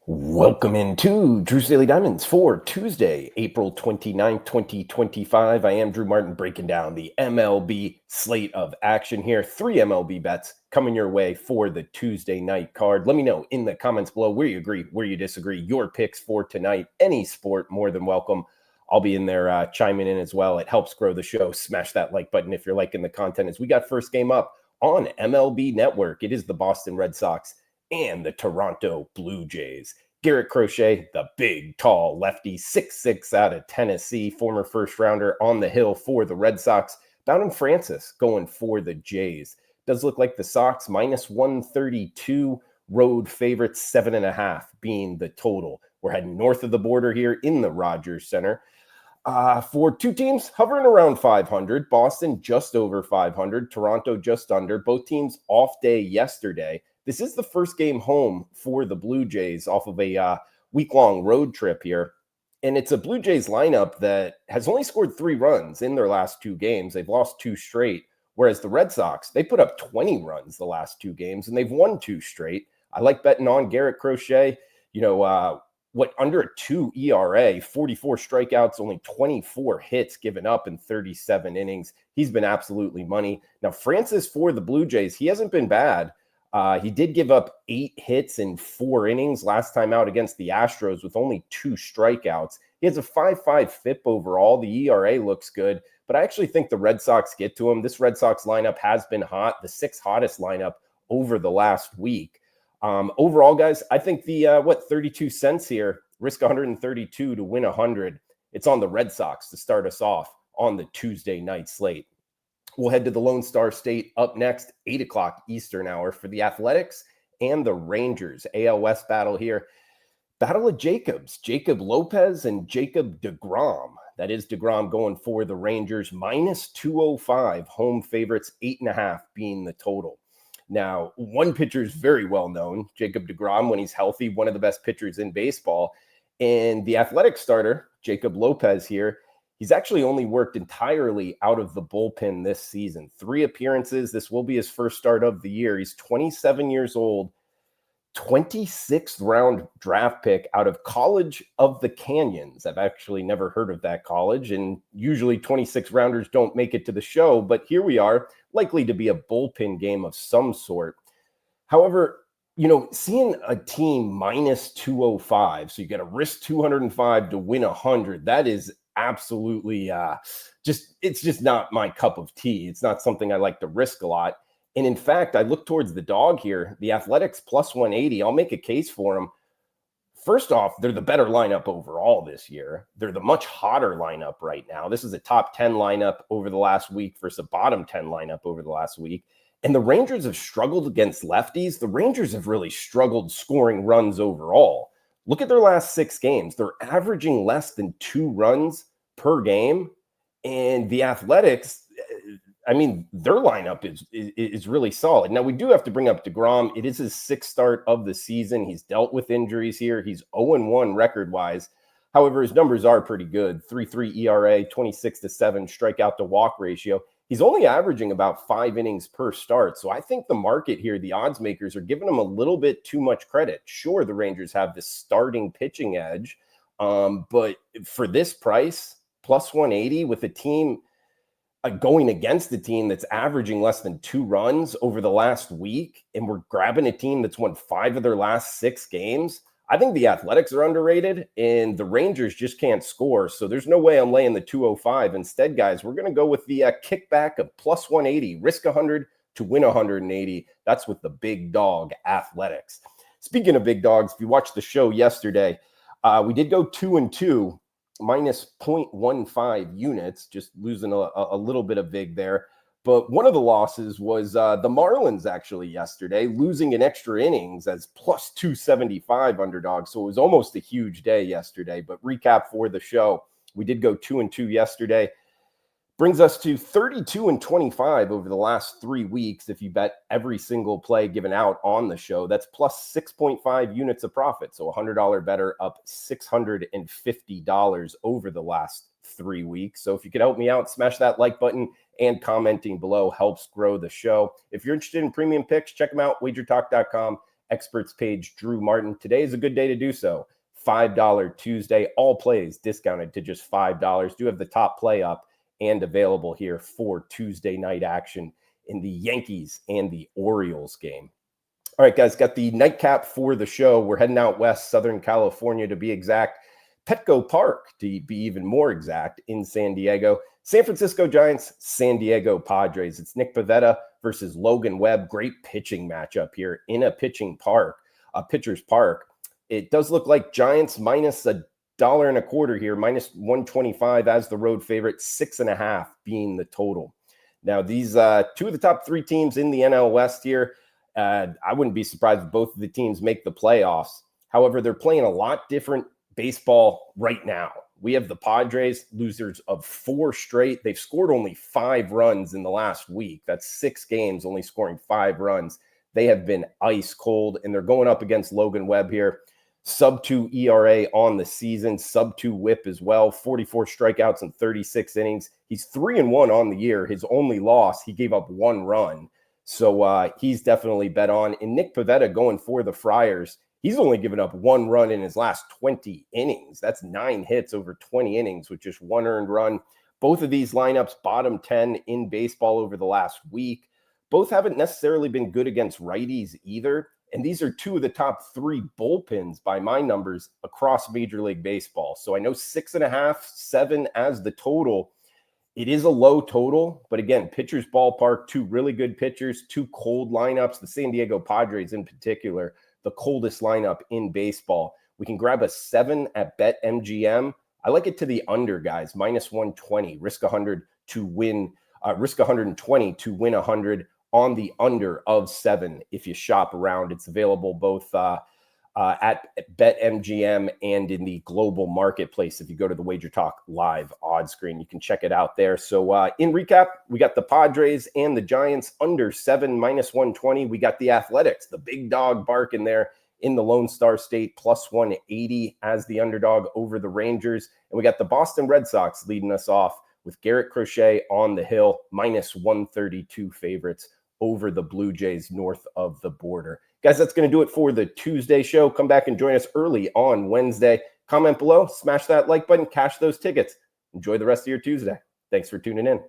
Welcome into Drew's Daily Diamonds for Tuesday, April 29th, 2025. I am Drew Martin breaking down the MLB slate of action here. 3 MLB bets coming your way for the Tuesday night card. Let me know in the comments below where you agree, where you disagree, your picks for tonight. Any sport, more than welcome. I'll be in there chiming in as well. It helps grow the show. Smash that like button if you're liking the content. As we got first game up on MLB Network, it is the Boston Red Sox and the Toronto Blue Jays. Garrett Crochet, the big, tall lefty, 6'6" out of Tennessee, former first rounder on the hill for the Red Sox. Bowden Francis going for the Jays. Does look like the Sox minus 132, road favorites 7.5 being the total. We're heading north of the border here in the Rogers Center. For two teams hovering around 500, Boston just over 500, Toronto just under. Both teams off day yesterday. This is the first game home for the Blue Jays off of a week-long road trip here. And it's a Blue Jays lineup that has only scored 3 runs in their last 2 games. They've lost 2 straight, whereas the Red Sox, they put up 20 runs the last 2 games, and they've won 2 straight. I like betting on Garrett Crochet. Under a 2 ERA, 44 strikeouts, only 24 hits given up in 37 innings. He's been absolutely money. Now, Francis for the Blue Jays, he hasn't been bad. He did give up 8 hits in 4 innings last time out against the Astros with only 2 strikeouts. He has a 5.5 FIP overall. The ERA looks good, but I actually think the Red Sox get to him. This Red Sox lineup has been hot, the 6th hottest lineup over the last week. Overall, guys, I think the 32 cents here, risk 132 to win 100. It's on the Red Sox to start us off on the Tuesday night slate. We'll head to the Lone Star State up next, 8 o'clock Eastern hour for the Athletics and the Rangers. AL West battle here. Battle of Jacobs, Jacob Lopez and Jacob deGrom. That is deGrom going for the Rangers, minus 205. Home favorites, 8.5 being the total. Now, one pitcher is very well known, Jacob deGrom, when he's healthy, one of the best pitchers in baseball. And the Athletic starter, Jacob Lopez here, he's actually only worked entirely out of the bullpen this season. 3 appearances. This will be his first start of the year. He's 27 years old, 26th round draft pick out of College of the Canyons. I've actually never heard of that college, and usually 26 rounders don't make it to the show, but here we are, likely to be a bullpen game of some sort. However, seeing a team minus 205, so you got to risk 205 to win 100, that is absolutely it's just not my cup of tea. It's not something I like to risk a lot. And in fact, I look towards the dog here, the Athletics plus 180. I'll make a case for them. First off, they're the better lineup overall this year. They're the much hotter lineup right now. This is a top 10 lineup over the last week versus a bottom 10 lineup over the last week. And the Rangers have struggled against lefties. The Rangers have really struggled scoring runs overall. Look at their last 6 games. They're averaging less than 2 runs per game. And the Athletics, their lineup is really solid. Now, we do have to bring up deGrom. It is his 6th start of the season. He's dealt with injuries here. He's 0-1 record-wise. However, his numbers are pretty good. 3.3 ERA, 26-7 strikeout to walk ratio. He's only averaging about 5 innings per start. So I think the market here, the odds makers, are giving him a little bit too much credit. Sure, the Rangers have this starting pitching edge, but for this price, plus 180 with a team going against a team that's averaging less than 2 runs over the last week, and we're grabbing a team that's won 5 of their last 6 games, I think the Athletics are underrated, and the Rangers just can't score. So there's no way I'm laying the 205. Instead, guys, we're going to go with the kickback of plus 180, risk 100 to win 180. That's with the big dog Athletics. Speaking of big dogs, if you watched the show yesterday, we did go 2-2. Minus 0.15 units, just losing a little bit of vig there. But one of the losses was the Marlins actually yesterday, losing in extra innings as plus 275 underdog. So it was almost a huge day yesterday. But recap for the show, we did go 2-2 yesterday. Brings us to 32-25 over the last 3 weeks. If you bet every single play given out on the show, that's plus 6.5 units of profit. So $100 better, up $650 over the last 3 weeks. So if you could help me out, smash that like button, and commenting below helps grow the show. If you're interested in premium picks, check them out, WagerTalk.com. experts page, Drew Martin. Today is a good day to do so. $5 Tuesday, all plays discounted to just $5. Do have the top play up and available here for Tuesday night action in the Yankees and the Orioles game. All right, guys, got the nightcap for the show. We're heading out west, Southern California to be exact. Petco Park, to be even more exact, in San Diego. San Francisco Giants, San Diego Padres. It's Nick Pivetta versus Logan Webb. Great pitching matchup here in a pitcher's park. It does look like Giants minus $1.25 here, minus 125 as the road favorite, 6.5 being the total. Now, these two of the top three teams in the NL West here, I wouldn't be surprised if both of the teams make the playoffs. However, they're playing a lot different baseball right now. We have the Padres, losers of 4 straight. They've scored only 5 runs in the last week. That's 6 games, only scoring 5 runs. They have been ice cold, and they're going up against Logan Webb here. Sub-2 ERA on the season, sub-2 whip as well, 44 strikeouts in 36 innings. He's 3-1 on the year. His only loss, he gave up 1 run. So he's definitely bet on. And Nick Pivetta going for the Friars, he's only given up 1 run in his last 20 innings. That's 9 hits over 20 innings with just 1 earned run. Both of these lineups, bottom 10 in baseball over the last week. Both haven't necessarily been good against righties either. And these are 2 of the top 3 bullpens by my numbers across Major League Baseball. So I know 6.5, 7 as the total. It is a low total, but again, pitcher's ballpark, 2 really good pitchers, 2 cold lineups. The San Diego Padres in particular, the coldest lineup in baseball. We can grab a 7 at BetMGM. I like it to the under, guys, minus 120. Risk 100 to win. Risk 120 to win 100 on the under of 7. If you shop around, it's available both at BetMGM and in the global marketplace. If you go to the WagerTalk live odds screen, you can check it out there. So in recap, we got the Padres and the Giants under 7, minus 120. We got the Athletics, the big dog barking there in the Lone Star State, plus 180 as the underdog over the Rangers. And we got the Boston Red Sox leading us off with Garrett Crochet on the hill, minus 132 favorites over the Blue Jays north of the border. Guys, that's going to do it for the Tuesday show. Come back and join us early on Wednesday. Comment below, smash that like button, cash those tickets. Enjoy the rest of your Tuesday. Thanks for tuning in.